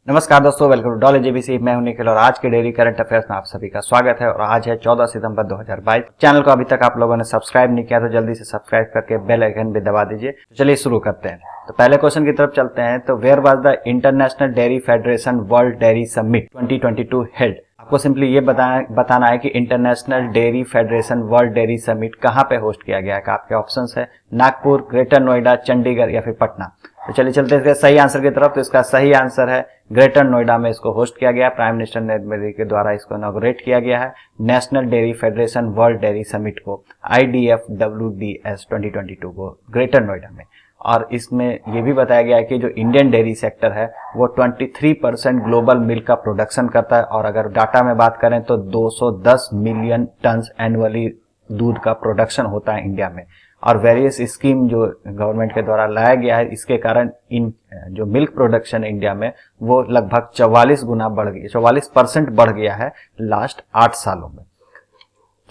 नमस्कार दोस्तों, welcome to doll JBC. मैं हूं निखिल और आज के डेली करंट अफेयर्स में आप सभी का स्वागत है। और आज है 14 सितंबर 2022। चैनल को अभी तक आप लोगों ने सब्सक्राइब नहीं किया तो जल्दी से सब्सक्राइब करके बेल आइकन भी दबा दीजिए। तो चलिए शुरू करते हैं। तो पहले क्वेश्चन की तरफ चलते हैं। तो where was the International Dairy Federation World Dairy Summit 2022 held. आपको सिंपली ये बताना है कि International Dairy Federation World Dairy Summit कहाँ पे होस्ट किया गया है। आपके ऑप्शंस है नागपुर, ग्रेटर नोएडा, चंडीगढ़ या फिर पटना। तो चलिए चलते हैं इसके सही आंसर की तरफ। तो इसका सही आंसर है ग्रेटर नोएडा में इसको होस्ट किया गया। प्राइम मिनिस्टर नरेंद्र मोदी के द्वारा इसको इनॉग्रेट किया गया है, national dairy Federation World Dairy summit को, IDFWDS 2022 को ग्रेटर नोएडा में। और इसमें यह भी बताया गया है कि जो इंडियन डेयरी सेक्टर है वो 23% ग्लोबल मिल्क का प्रोडक्शन करता है। और अगर डाटा में बात करें तो 210 मिलियन टन एनुअली दूध का प्रोडक्शन होता है इंडिया में। और वेरियस स्कीम जो गवर्नमेंट के द्वारा लाया गया है, इसके कारण इन जो मिल्क प्रोडक्शन इंडिया में वो लगभग 44% बढ़ गया है लास्ट 8 सालों में।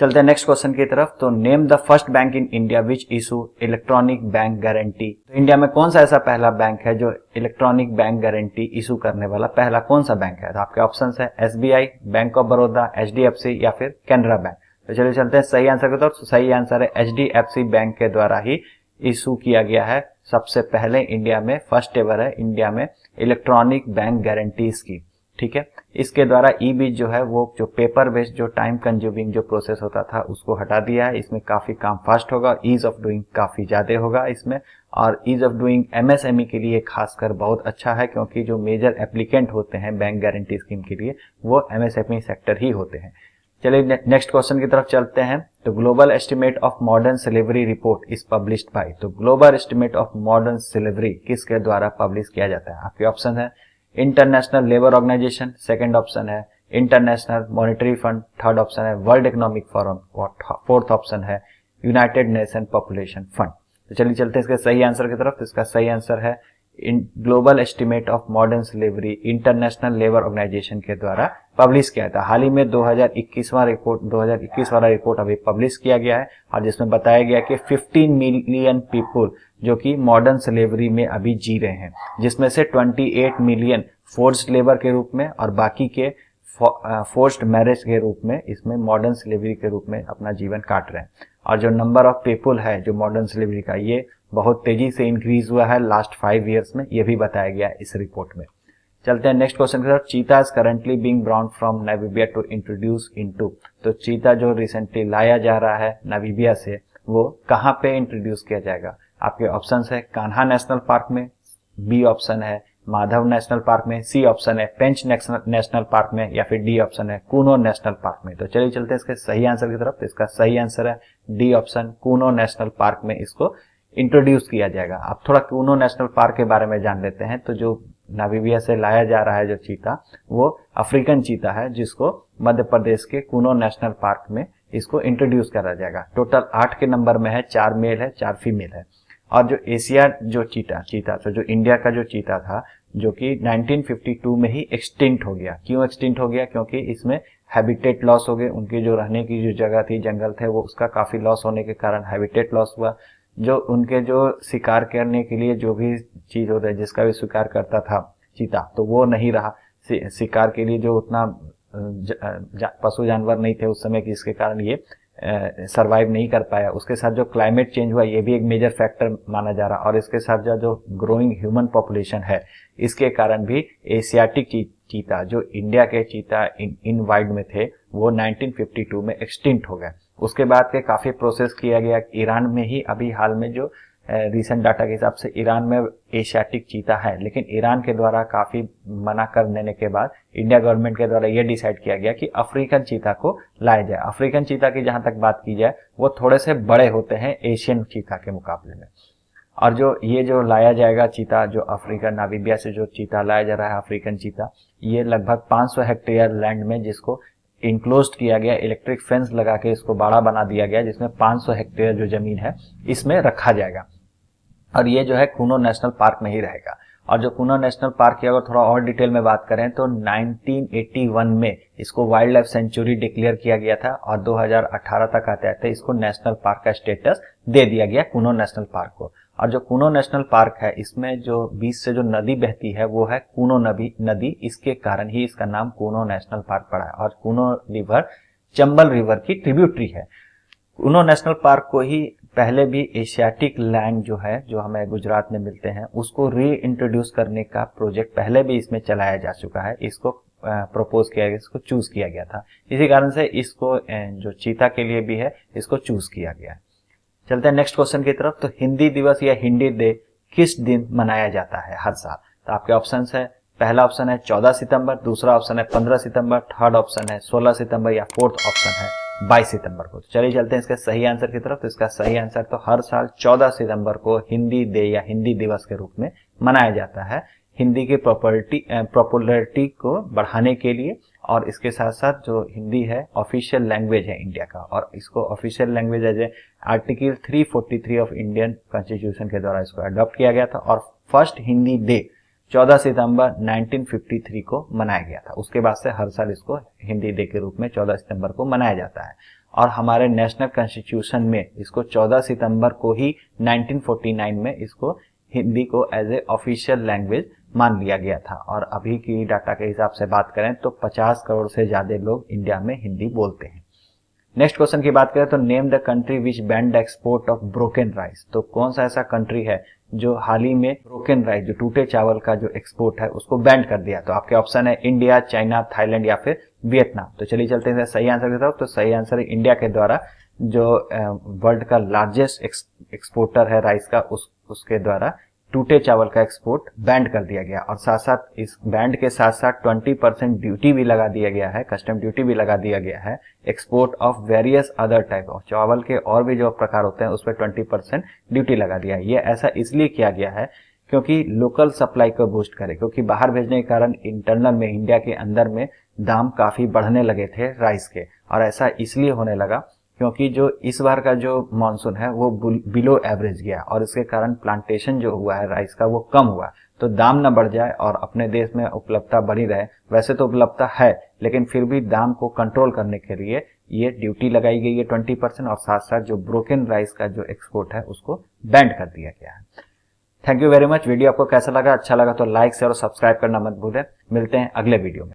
चलते हैं नेक्स्ट क्वेश्चन की तरफ। तो name the first bank in India which issue electronic bank guarantee. तो इंडिया में कौन सा ऐसा पहला बैंक है जो इलेक्ट्रॉनिक बैंक गारंटी इशू करने वाला पहला कौन सा बैंक है। तो आपके ऑप्शन है SBI, bank of Baroda, HDFC या फिर कैनरा बैंक। तो चलिए चलते हैं सही आंसर की तरफ। सही आंसर है HDFC बैंक के द्वारा ही इशू किया गया है सबसे पहले इंडिया में, फर्स्ट एवर है इंडिया में इलेक्ट्रॉनिक बैंक गारंटी स्कीम। ठीक है, इसके द्वारा ई-बीज जो है वो जो पेपर बेस्ड जो टाइम कंज्यूमिंग जो प्रोसेस होता था उसको हटा दिया है। इसमें काफी काम फास्ट होगा, ईज ऑफ डूइंग काफी ज्यादा होगा इसमें। और ईज ऑफ डूइंग MSME के लिए खासकर बहुत अच्छा है, क्योंकि जो मेजर एप्लीकेंट होते हैं बैंक गारंटी स्कीम के लिए वो MSME सेक्टर ही होते हैं। चलिए नेक्स्ट क्वेश्चन की तरफ चलते हैं। तो global estimate of modern slavery report is published by. तो global estimate of modern slavery किसके द्वारा पब्लिश किया जाता है। आपके ऑप्शन है international labour organization, second option है international monetary fund, third option है वर्ल्ड इकोनॉमिक फोरम और फोर्थ ऑप्शन है यूनाइटेड नेशन पॉपुलेशन फंड। तो चलिए चलते हैं इसके सही आंसर की तरफ। इसका सही आंसर है global estimate of modern slavery International labour Organization के द्वारा पब्लिश किया था। हाल ही में 2021 वाला रिपोर्ट अभी पब्लिश किया गया है, और जिसमें बताया गया कि 15 मिलियन पीपुल जो कि मॉडर्न स्लेवरी में अभी जी रहे हैं, जिसमें से 28 मिलियन फोर्स्ड लेबर के रूप में और बाकी के फोर्स्ड मैरिज के रूप में इसमें मॉडर्न स्लेवरी के रूप में अपना जीवन काट रहे हैं। और जो नंबर ऑफ पीपुल है जो मॉडर्न स्लेवरी का, ये बहुत तेजी से इंक्रीज हुआ है लास्ट 5 इयर्स में, ये भी बताया गया है इस रिपोर्ट में। चलते हैं नेक्स्ट क्वेश्चन की तरफ। Cheetah is currently being brought from Namibia to introduce into. तो चीता जो रिसेंटली लाया जा रहा है नामीबिया से, वो कहाँ पे इंट्रोड्यूस किया जाएगा। आपके ऑप्शंस है कान्हा नेशनल पार्क में, बी ऑप्शन है माधव नेशनल पार्क में, सी ऑप्शन है पेंच नेशनल पार्क में, या फिर डी ऑप्शन है कूनो नेशनल पार्क में। तो चलिए चलते हैं इसके सही आंसर की तरफ। इसका सही आंसर है D option, Kuno national park में इसको इंट्रोड्यूस किया जाएगा। अब थोड़ा कूनो नेशनल पार्क के बारे में जान लेते हैं। तो जो नामीबिया से लाया जा रहा है जो चीता, वो अफ्रीकन चीता है, जिसको मध्य प्रदेश के कूनो नेशनल पार्क में इसको इंट्रोड्यूस करा जाएगा। टोटल 8 के नंबर में है, 4 मेल है 4 फीमेल है। और जो एशिया जो चीता तो जो इंडिया का जो चीता था, जो कि 1952 में ही एक्सटिंक्ट हो गया। क्यों एक्सटिंक्ट हो गया? क्योंकि इसमें हैबिटेट लॉस हो गए, उनकी जो रहने की जो जगह थी, जंगल थे, वो उसका काफी लॉस होने के कारण हैबिटेट लॉस हुआ। जो उनके जो शिकार करने के लिए जो भी चीज होता है, जिसका भी शिकार करता था चीता, तो वो नहीं रहा शिकार के लिए। जो उतना पशु जानवर नहीं थे उस समय की, इसके कारण ये सरवाइव नहीं कर पाया। उसके साथ जो क्लाइमेट चेंज हुआ, ये भी एक मेजर फैक्टर माना जा रहा। और इसके साथ जो ग्रोइंग ह्यूमन पॉपुलेशन है, इसके कारण भी एशियाटिक चीता जो इंडिया के चीता इन वाइल्ड में थे, वो 1952 में एक्सटिंक्ट हो गए। उसके बाद के काफी प्रोसेस किया गया। ईरान में ही अभी हाल में जो रिसेंट डाटा के हिसाब से ईरान में एशियाटिक चीता है, लेकिन ईरान के द्वारा काफी मना कर देने के बाद इंडिया गवर्नमेंट के द्वारा यह डिसाइड किया गया कि अफ्रीकन चीता को लाया जाए। अफ्रीकन चीता की जहां तक बात की जाए, वो थोड़े से बड़े होते हैं एशियन चीता के मुकाबले में। और जो लाया जाएगा चीता, जो अफ्रीकन नामीबिया से जो चीता लाया जा रहा है अफ्रीकन चीता, ये लगभग 500 हेक्टेयर लैंड में, जिसको इंक्लोज्ड किया गया, इलेक्ट्रिक फेंस लगा के इसको बाड़ा बना दिया गया, जिसमें 500 हेक्टेयर जो जमीन है इसमें रखा जाएगा। और ये जो है कूनो नेशनल पार्क में ही रहेगा। और जो कूनो नेशनल पार्क की अगर थोड़ा और डिटेल में बात करें तो 1981 में इसको वाइल्ड लाइफ सेंचुरी डिक्लेयर किया गया था, और 2018 तक आते आते इसको नेशनल पार्क का स्टेटस दे दिया गया कूनो नेशनल पार्क को। और जो कूनो नेशनल पार्क है इसमें जो बीच से जो नदी बहती है वो है कूनो नदी, इसके कारण ही इसका नाम कूनो नेशनल पार्क पड़ा है। और कूनो रिवर चंबल रिवर की ट्रिब्यूटरी है। कूनो नेशनल पार्क को ही पहले भी एशियाटिक लैंड जो है, जो हमें गुजरात में मिलते हैं, उसको री इंट्रोड्यूस करने का प्रोजेक्ट पहले भी इसमें चलाया जा चुका है। इसको प्रपोज किया गया, इसको चूज किया गया था। इसी कारण से इसको जो चीता के लिए भी है इसको चूज किया गया है। चलते हैं नेक्स्ट क्वेश्चन की तरफ। तो हिंदी दिवस या हिंदी डे किस दिन मनाया जाता है हर साल? तो आपके ऑप्शन है, पहला ऑप्शन है 14 सितंबर, दूसरा ऑप्शन है 15 सितंबर, थर्ड ऑप्शन है 16 सितंबर या फोर्थ ऑप्शन है 22 सितंबर को। तो चलिए चलते हैं इसके सही आंसर की तरफ। तो इसका सही आंसर तो हर साल 14 सितंबर को हिंदी डे या हिंदी दिवस के रूप में मनाया जाता है, हिंदी की पॉपुलैरिटी को बढ़ाने के लिए। और इसके साथ साथ जो हिंदी है ऑफिशियल लैंग्वेज है इंडिया का, और इसको official language as article 343 of Indian constitution के द्वारा इसको अडॉप्ट किया गया था। और फर्स्ट हिंदी डे 14 सितंबर 1953 को मनाया गया था। उसके बाद से हर साल इसको हिंदी डे के रूप में 14 सितंबर को मनाया जाता है। और हमारे नेशनल कॉन्स्टिट्यूशन में इसको 14 सितंबर को ही 1949 में इसको हिंदी को एज ए ऑफिशियल लैंग्वेज मान लिया गया था। और अभी की डाटा के हिसाब से बात करें तो 50 करोड़ से ज्यादा लोग इंडिया में हिंदी बोलते हैं। नेक्स्ट क्वेश्चन की बात करें तो name the country which band the export of broken rice. तो कौन सा ऐसा कंट्री है जो हाल ही में ब्रोकन राइस, जो टूटे चावल का जो एक्सपोर्ट है, उसको बैंड कर दिया? तो आपके ऑप्शन है इंडिया, चाइना, थाईलैंड या फिर वियतनाम। तो चलिए चलते हैं सही आंसर की तरफ। तो सही आंसर है इंडिया के द्वारा, जो वर्ल्ड का लार्जेस्ट एक्सपोर्टर है राइस का, उसके द्वारा टूटे चावल का एक्सपोर्ट बैंड कर दिया गया। और साथ साथ इस बैंड के साथ साथ 20% ड्यूटी भी लगा दिया गया है, कस्टम ड्यूटी भी लगा दिया गया है export of various other type of चावल के और भी जो प्रकार होते हैं उस पर 20% ड्यूटी लगा दिया है। ये ऐसा इसलिए किया गया है क्योंकि लोकल सप्लाई को बूस्ट करे, क्योंकि बाहर भेजने के कारण इंटरनल में इंडिया के अंदर में दाम काफी बढ़ने लगे थे राइस के। और ऐसा इसलिए होने लगा क्योंकि जो इस बार का जो मानसून है वो बिलो एवरेज गया, और इसके कारण प्लांटेशन जो हुआ है राइस का वो कम हुआ। तो दाम ना बढ़ जाए और अपने देश में उपलब्धता बनी रहे। वैसे तो उपलब्धता है, लेकिन फिर भी दाम को कंट्रोल करने के लिए ये ड्यूटी लगाई गई है 20%, और साथ साथ जो ब्रोकन राइस का जो एक्सपोर्ट है उसको बैंड कर दिया गया है। Thank you very much. Video आपको कैसा लगा? अच्छा लगा तो लाइक शेयर और सब्सक्राइब करना मत भूलें। मिलते हैं अगले वीडियो में।